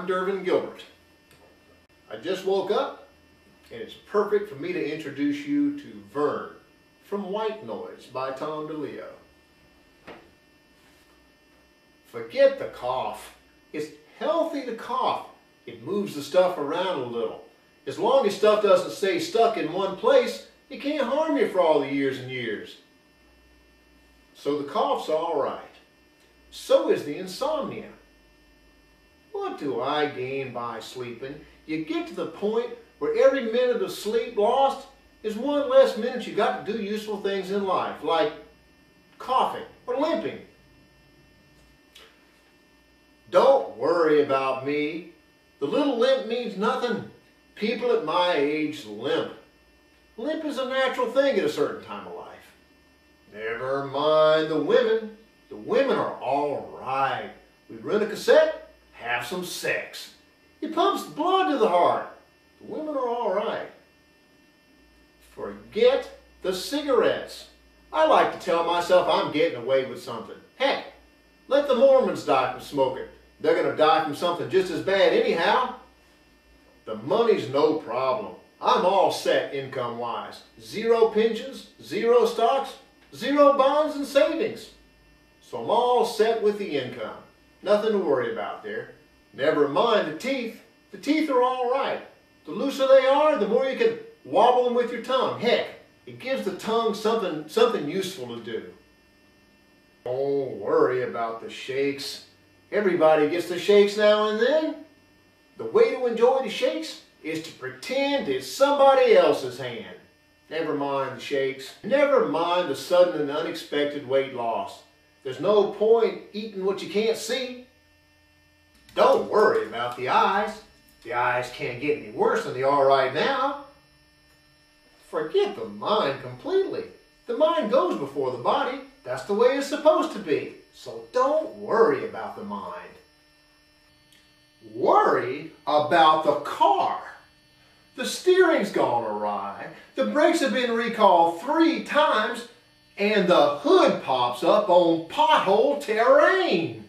I'm Vern Gilbert. I just woke up and it's perfect for me to introduce you to Vern from White Noise by Tom DeLeo. Forget the cough. It's healthy to cough. It moves the stuff around a little. As long as stuff doesn't stay stuck in one place, it can't harm you for all the years and years. So the cough's all right. So is the insomnia. What do I gain by sleeping? You get to the point where every minute of sleep lost is one less minute you got to do useful things in life, like coughing or limping. Don't worry about me. The little limp means nothing. People at my age limp. Limp is a natural thing at a certain time of life. Never mind the women. The women are all right. We rent a cassette, have some sex. It pumps blood to the heart. The women are all right. Forget the cigarettes. I like to tell myself I'm getting away with something. Heck, let the Mormons die from smoking. They're going to die from something just as bad anyhow. The money's no problem. I'm all set income-wise. 0 pensions, 0 stocks, 0 bonds and savings. So I'm all set with the income. Nothing to worry about there. Never mind the teeth. The teeth are all right. The looser they are, the more you can wobble them with your tongue. Heck, it gives the tongue something useful to do. Don't worry about the shakes. Everybody gets the shakes now and then. The way to enjoy the shakes is to pretend it's somebody else's hand. Never mind the shakes. Never mind the sudden and unexpected weight loss. There's no point eating what you can't see. Don't worry about the eyes. The eyes can't get any worse than they are right now. Forget the mind completely. The mind goes before the body. That's the way it's supposed to be. So don't worry about the mind. Worry about the car. The steering's gone awry. The brakes have been recalled 3 times. And the hood pops up on pothole terrain.